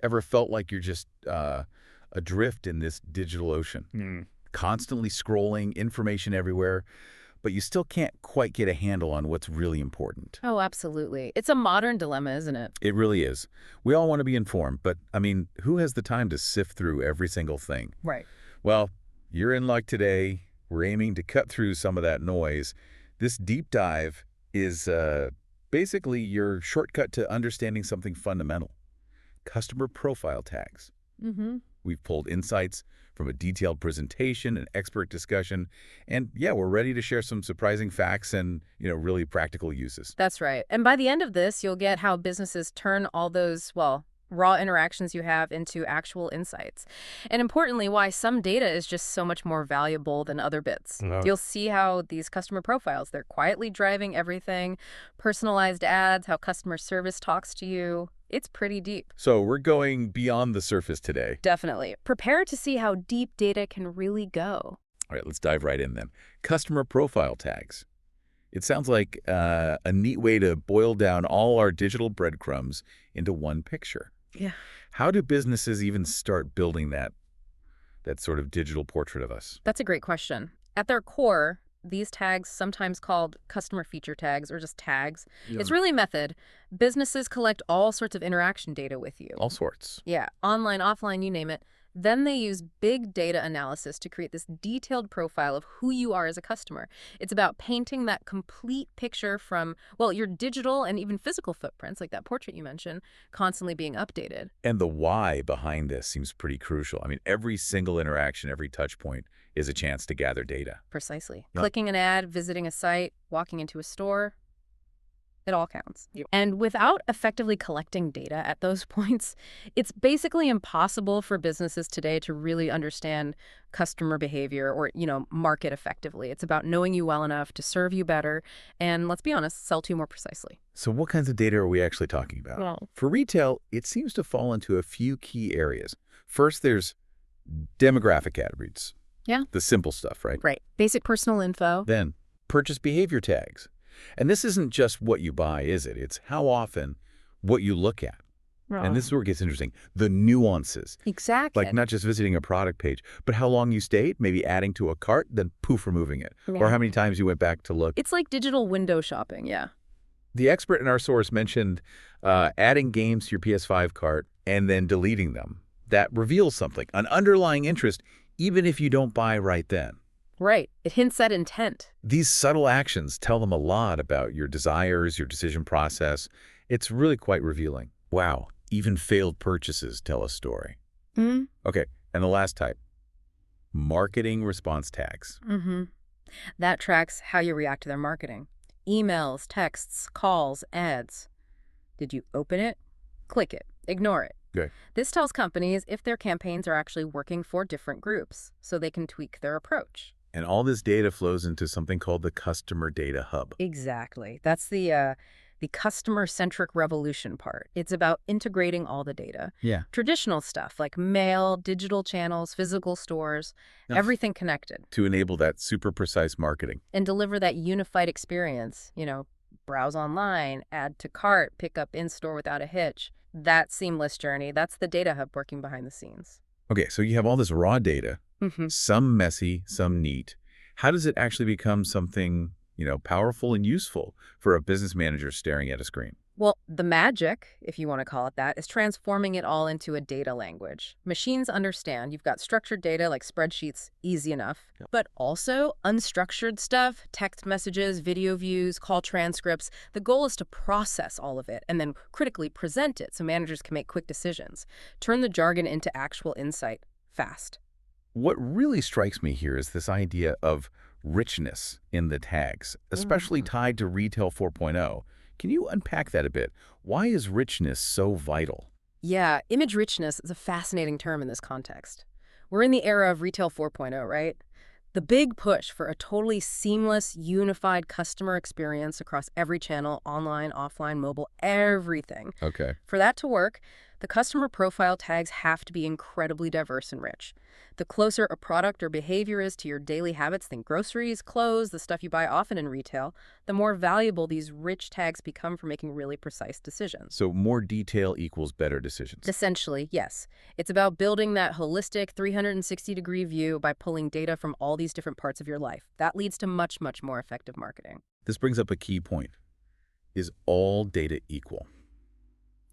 Ever felt like you're just adrift in this digital ocean? Constantly scrolling, information everywhere, but you still can't quite get a handle on what's really important. Oh, absolutely. It's a modern dilemma, isn't it? It really is. We all want to be informed, but, I mean, who has the time to sift through every single thing? Right. Well, you're in luck today. We're aiming to cut through some of that noise. This deep dive is basically your shortcut to understanding something fundamental: customer profile tags. Mm-hmm. We've pulled insights from a detailed presentation and expert discussion, and yeah, we're ready to share some surprising facts and, really practical uses. That's right. And by the end of this, you'll get how businesses turn all those, well, raw interactions you have into actual insights. And importantly, why some data is just so much more valuable than other bits. No. You'll see how these customer profiles, they're quietly driving everything, personalized ads, how customer service talks to you. It's pretty deep. So we're going beyond the surface today. Definitely. Prepare to see how deep data can really go. All right, let's dive right in then. Customer profile tags. It sounds like a neat way to boil down all our digital breadcrumbs into one picture. Yeah. How do businesses even start building that sort of digital portrait of us? That's a great question. At their core, these tags, sometimes called customer feature tags or just tags, it's really a method. Businesses collect all sorts of interaction data with you. All sorts. Yeah, online, offline, you name it. Then they use big data analysis to create this detailed profile of who you are as a customer. It's about painting that complete picture from, well, your digital and even physical footprints, like that portrait you mentioned, constantly being updated. And the why behind this seems pretty crucial. I mean, every single interaction, every touch point is a chance to gather data. Precisely. Yeah. Clicking an ad, visiting a site, walking into a store, it all counts. Yep. And without effectively collecting data at those points, it's basically impossible for businesses today to really understand customer behavior or, market effectively. It's about knowing you well enough to serve you better and, let's be honest, sell to you more precisely. So what kinds of data are we actually talking about? Well, for retail, it seems to fall into a few key areas. First, there's demographic attributes. Yeah. The simple stuff, right? Right. Basic personal info. Then purchase behavior tags. And this isn't just what you buy, is it? It's how often, what you look at. Right. And this is where it gets interesting. The nuances. Exactly. Like not just visiting a product page, but how long you stayed, maybe adding to a cart, then poof, removing it. Yeah. Or how many times you went back to look. It's like digital window shopping, yeah. The expert in our source mentioned adding games to your PS5 cart and then deleting them. That reveals something, an underlying interest, even if you don't buy right then. Right. It hints at intent. These subtle actions tell them a lot about your desires, your decision process. It's really quite revealing. Wow, even failed purchases tell a story. Mm-hmm. Okay, and the last type, marketing response tags. Mm-hmm. That tracks how you react to their marketing. Emails, texts, calls, ads. Did you open it? Click it. Ignore it. Okay. This tells companies if their campaigns are actually working for different groups, so they can tweak their approach. And all this data flows into something called the Customer Data Hub. Exactly. That's the customer-centric revolution part. It's about integrating all the data. Yeah. Traditional stuff like mail, digital channels, physical stores, everything connected. To enable that super precise marketing. And deliver that unified experience, browse online, add to cart, pick up in-store without a hitch. That seamless journey, that's the data hub working behind the scenes. Okay, so you have all this raw data, Mm-hmm. some messy, some neat. How does it actually become something, powerful and useful for a business manager staring at a screen? Well, the magic, if you want to call it that, is transforming it all into a data language. Machines understand. You've got structured data like spreadsheets, easy enough. Yep. But also unstructured stuff, text messages, video views, call transcripts. The goal is to process all of it and then critically present it so managers can make quick decisions. Turn the jargon into actual insight fast. What really strikes me here is this idea of richness in the tags, especially tied to Retail 4.0. Can you unpack that a bit? Why is richness so vital? Yeah, image richness is a fascinating term in this context. We're in the era of Retail 4.0, right? The big push for a totally seamless, unified customer experience across every channel, online, offline, mobile, everything. Okay. For that to work, The customer profile tags have to be incredibly diverse and rich. The closer a product or behavior is to your daily habits, think groceries, clothes, the stuff you buy often in retail, the more valuable these rich tags become for making really precise decisions. So more detail equals better decisions. Essentially, yes. It's about building that holistic 360-degree view by pulling data from all these different parts of your life. That leads to much, much more effective marketing. This brings up a key point. Is all data equal?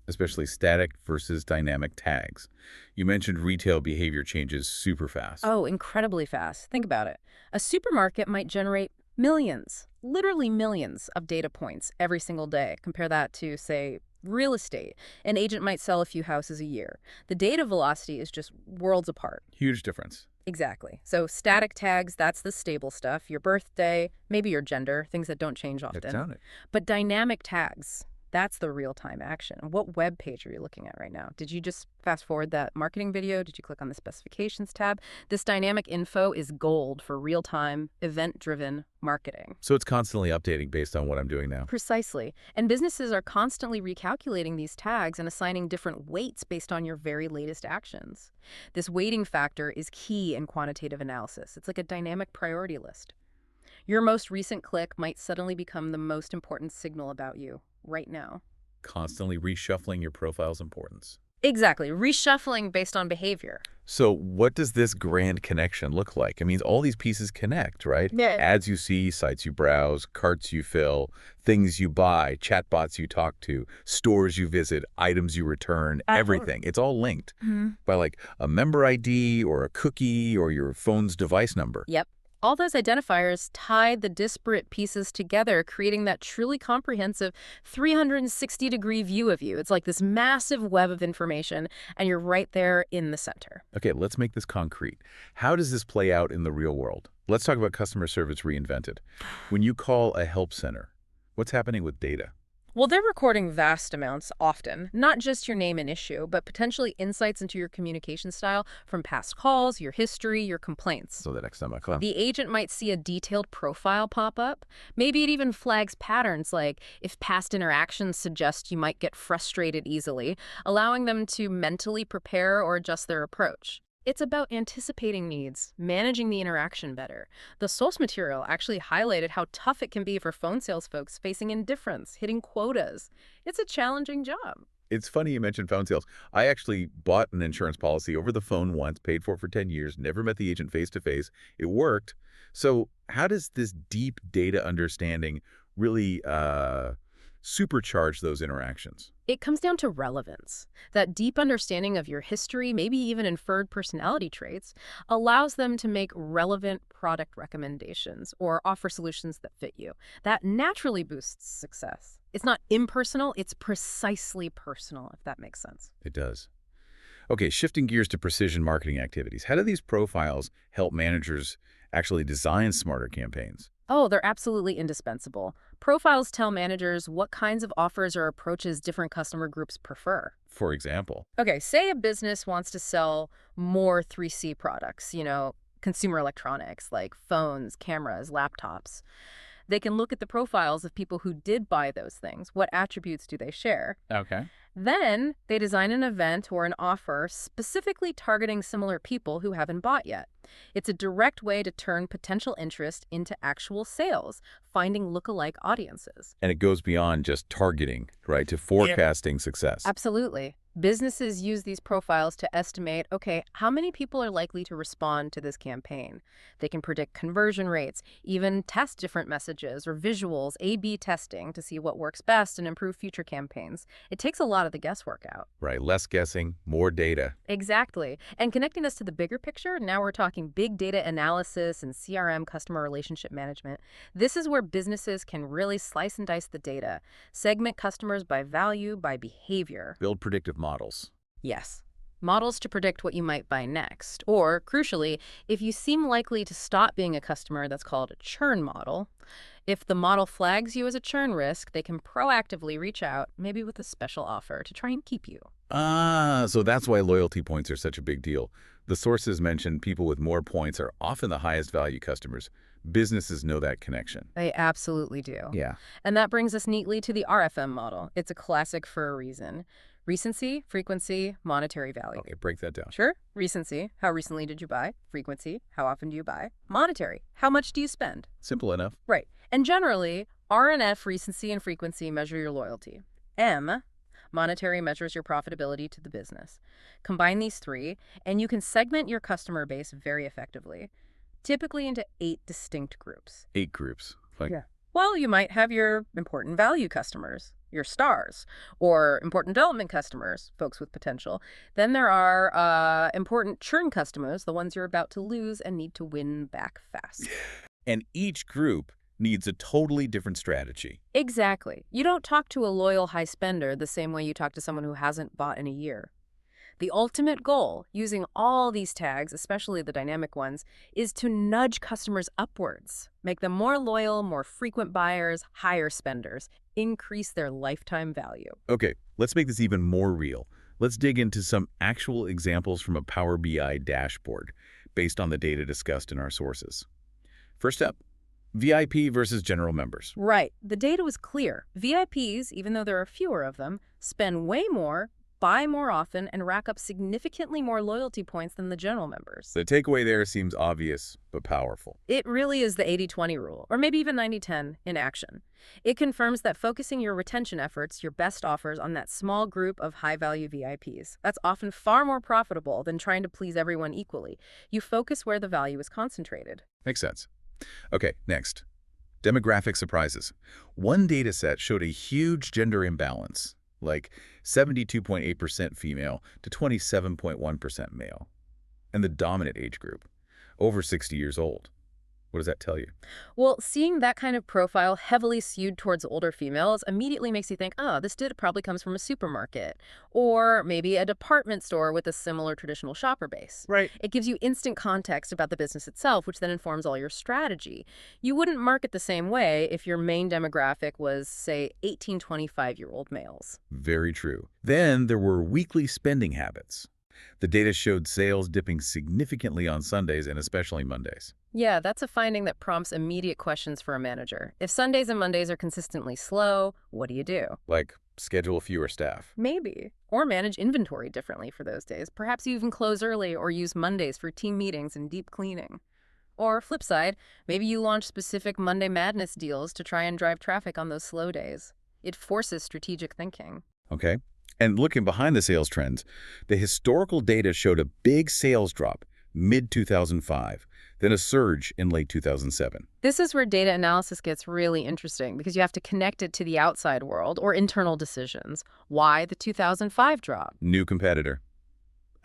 Especially static versus dynamic tags. You mentioned retail behavior changes super fast. Oh, incredibly fast. Think about it. A supermarket might generate millions, literally millions of data points every single day. Compare that to, say, real estate. An agent might sell a few houses a year. The data velocity is just worlds apart. Huge difference. Exactly. So static tags, that's the stable stuff. Your birthday, maybe your gender, things that don't change That often. sounded. But dynamic tags, that's the real-time action. What web page are you looking at right now? Did you just fast forward that marketing video? Did you click on the specifications tab? This dynamic info is gold for real-time, event-driven marketing. So it's constantly updating based on what I'm doing now. Precisely. And businesses are constantly recalculating these tags and assigning different weights based on your very latest actions. This weighting factor is key in quantitative analysis. It's like a dynamic priority list. Your most recent click might suddenly become the most important signal about you right now. Constantly reshuffling your profile's importance. Exactly. Reshuffling based on behavior. So what does this grand connection look like? It means all these pieces connect, right? Yeah. Ads you see, sites you browse, carts you fill, things you buy, chatbots you talk to, stores you visit, items you return, everything. It's all linked by like a member ID or a cookie or your phone's device number. Yep. All those identifiers tie the disparate pieces together, creating that truly comprehensive 360-degree view of you. It's like this massive web of information, and you're right there in the center. Okay, let's make this concrete. How does this play out in the real world? Let's talk about customer service reinvented. When you call a help center, what's happening with data? Well, they're recording vast amounts often, not just your name and issue, but potentially insights into your communication style from past calls, your history, your complaints. So the next time I call. The agent might see a detailed profile pop up. Maybe it even flags patterns like if past interactions suggest you might get frustrated easily, allowing them to mentally prepare or adjust their approach. It's about anticipating needs, managing the interaction better. The source material actually highlighted how tough it can be for phone sales folks facing indifference, hitting quotas. It's a challenging job. It's funny you mentioned phone sales. I actually bought an insurance policy over the phone once, paid for it for 10 years, never met the agent face-to-face. It worked. So how does this deep data understanding really supercharge those interactions? It comes down to relevance. That deep understanding of your history, maybe even inferred personality traits, allows them to make relevant product recommendations or offer solutions that fit you. That naturally boosts success. It's not impersonal, it's precisely personal, if that makes sense. It does. Okay, shifting gears to precision marketing activities. How do these profiles help managers actually design smarter campaigns? Oh, they're absolutely indispensable. Profiles tell managers what kinds of offers or approaches different customer groups prefer. For example, Okay, say a business wants to sell more 3C products, consumer electronics like phones, cameras, laptops. They can look at the profiles of people who did buy those things. What attributes do they share? okay. Then they design an event or an offer specifically targeting similar people who haven't bought yet. It's a direct way to turn potential interest into actual sales, finding lookalike audiences. And it goes beyond just targeting, right, to forecasting success. Absolutely. Businesses use these profiles to estimate, okay, how many people are likely to respond to this campaign? They can predict conversion rates, even test different messages or visuals, A/B testing to see what works best and improve future campaigns. It takes a lot of the guesswork out. Right, less guessing, more data. Exactly. And connecting us to the bigger picture, now we're talking big data analysis and CRM, customer relationship management. This is where businesses can really slice and dice the data, segment customers by value, by behavior. Build predictive models. Yes. Models to predict what you might buy next. Or, crucially, if you seem likely to stop being a customer, that's called a churn model. If the model flags you as a churn risk, they can proactively reach out, maybe with a special offer, to try and keep you. Ah, so that's why loyalty points are such a big deal. The sources mentioned people with more points are often the highest value customers, Businesses know that connection. They absolutely do. Yeah. And that brings us neatly to the RFM model. It's a classic for a reason. Recency, frequency, monetary value. Okay, break that down. Sure. Recency, how recently did you buy? Frequency, how often do you buy? Monetary, how much do you spend? Simple enough. Right. And generally, R and F, recency and frequency, measure your loyalty. M, monetary, measures your profitability to the business. Combine these three, and you can segment your customer base very effectively, typically into 8 distinct groups. 8 groups. Like, Yeah. Well, you might have your important value customers, your stars, or important development customers, folks with potential. Then there are important churn customers, the ones you're about to lose and need to win back fast. and each group needs a totally different strategy. Exactly. You don't talk to a loyal high spender the same way you talk to someone who hasn't bought in a year. The ultimate goal, using all these tags, especially the dynamic ones, is to nudge customers upwards, make them more loyal, more frequent buyers, higher spenders, increase their lifetime value. Okay, let's make this even more real. Let's dig into some actual examples from a Power BI dashboard based on the data discussed in our sources. First up, VIP versus general members. Right. The data was clear. VIPs, even though there are fewer of them, spend way more, buy more often, and rack up significantly more loyalty points than the general members. The takeaway there seems obvious, but powerful. It really is the 80-20 rule, or maybe even 90-10 in action. It confirms that focusing your retention efforts, your best offers, on that small group of high-value VIPs, that's often far more profitable than trying to please everyone equally. You focus where the value is concentrated. Makes sense. Okay, next. Demographic surprises. One data set showed a huge gender imbalance, like 72.8% female to 27.1% male. And the dominant age group, over 60 years old. What does that tell you? Well, seeing that kind of profile heavily skewed towards older females immediately makes you think, oh, this data probably comes from a supermarket, or maybe a department store with a similar traditional shopper base. Right. It gives you instant context about the business itself, which then informs all your strategy. You wouldn't market the same way if your main demographic was, say, 18-25-year-old males. Very true. Then there were weekly spending habits. The data showed sales dipping significantly on Sundays and especially Mondays. Yeah, that's a finding that prompts immediate questions for a manager. If Sundays and Mondays are consistently slow, what do you do? Like, schedule fewer staff. Maybe. Or manage inventory differently for those days. Perhaps you even close early or use Mondays for team meetings and deep cleaning. Or flip side, maybe you launch specific Monday Madness deals to try and drive traffic on those slow days. It forces strategic thinking. Okay. And looking behind the sales trends, the historical data showed a big sales drop mid-2005, then a surge in late 2007. This is where data analysis gets really interesting because you have to connect it to the outside world or internal decisions. Why the 2005 drop? New competitor.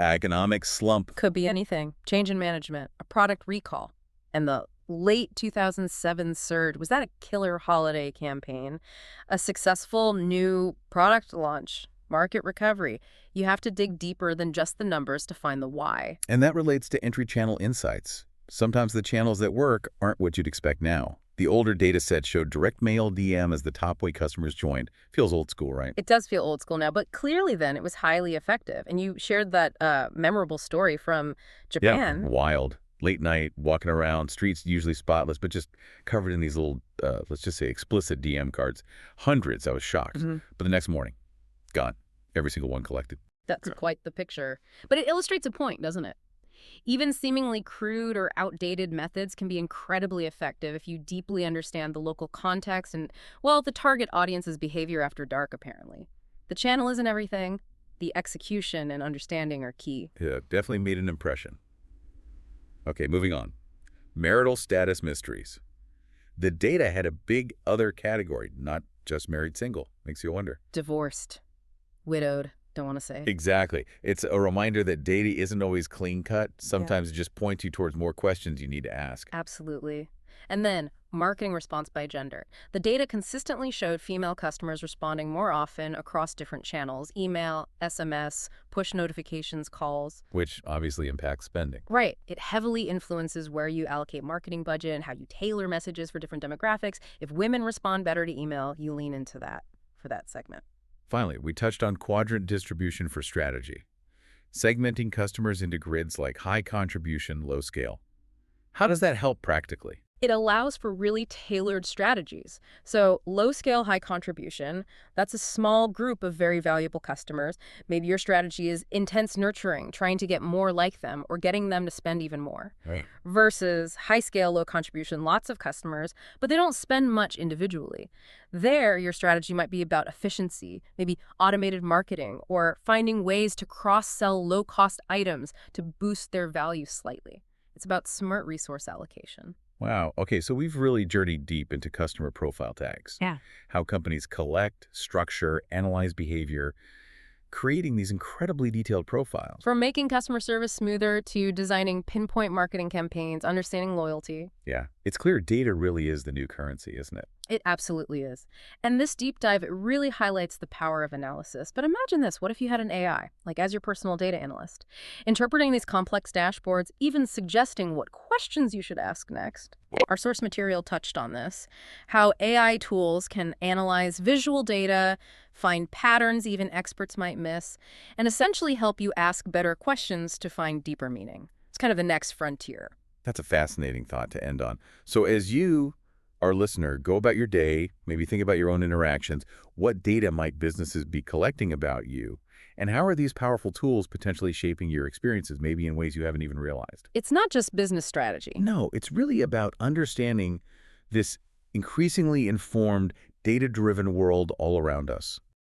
Economic slump. Could be anything. Change in management, a product recall. And the late 2007 surge, was that a killer holiday campaign? A successful new product launch? Market recovery? You have to dig deeper than just the numbers to find the why. And that relates to entry channel insights. Sometimes the channels that work aren't what you'd expect now. The older data set showed direct mail DM as the top way customers joined. Feels old school, right? It does feel old school now, but clearly then it was highly effective. And you shared that memorable story from Japan. Yeah, wild. Late night, walking around, streets usually spotless, but just covered in these little, let's just say, explicit DM cards. Hundreds. I was shocked. But the next morning, gone. Every single one collected. That's quite the picture. But it illustrates a point, doesn't it? Even seemingly crude or outdated methods can be incredibly effective if you deeply understand the local context and, well, the target audience's behavior after dark, apparently. The channel isn't everything. The execution and understanding are key. Yeah, definitely made an impression. Okay, moving on. Marital status mysteries. The data had a big other category, not just married single. Makes you wonder. Divorced. Widowed. Don't want to say. Exactly. It's a reminder that data isn't always clean-cut. Sometimes it just points you towards more questions you need to ask. Absolutely. And then, marketing response by gender. The data consistently showed female customers responding more often across different channels: email, SMS, push notifications, calls. Which obviously impacts spending. Right. It heavily influences where you allocate marketing budget and how you tailor messages for different demographics. If women respond better to email, you lean into that for that segment. Finally, we touched on quadrant distribution for strategy, segmenting customers into grids like high contribution, low scale. How does that help practically? It allows for really tailored strategies. So low scale, high contribution, that's a small group of very valuable customers. Maybe your strategy is intense nurturing, trying to get more like them or getting them to spend even more. Right. Versus high scale, low contribution, lots of customers, but they don't spend much individually. There, your strategy might be about efficiency, maybe automated marketing, or finding ways to cross sell low cost items to boost their value slightly. It's about smart resource allocation. Wow. Okay, so we've really journeyed deep into customer profile tags, Yeah. how companies collect, structure, analyze behavior, creating these incredibly detailed profiles. From making customer service smoother to designing pinpoint marketing campaigns, understanding loyalty, Yeah, it's clear data really is the new currency, isn't it? it absolutely is. And this deep dive, it really highlights the power of analysis. But imagine this, what if you had an AI, like as your personal data analyst, interpreting these complex dashboards, even suggesting what questions you should ask next? Our source material touched on this, how AI tools can analyze visual data, find patterns even experts might miss, and essentially help you ask better questions to find deeper meaning. It's kind of the next frontier. That's a fascinating thought to end on. So as you, our listener, go about your day, maybe think about your own interactions, what data might businesses be collecting about you? And how are these powerful tools potentially shaping your experiences, maybe in ways you haven't even realized? It's not just business strategy. No, it's really about understanding this increasingly informed, data-driven world all around us.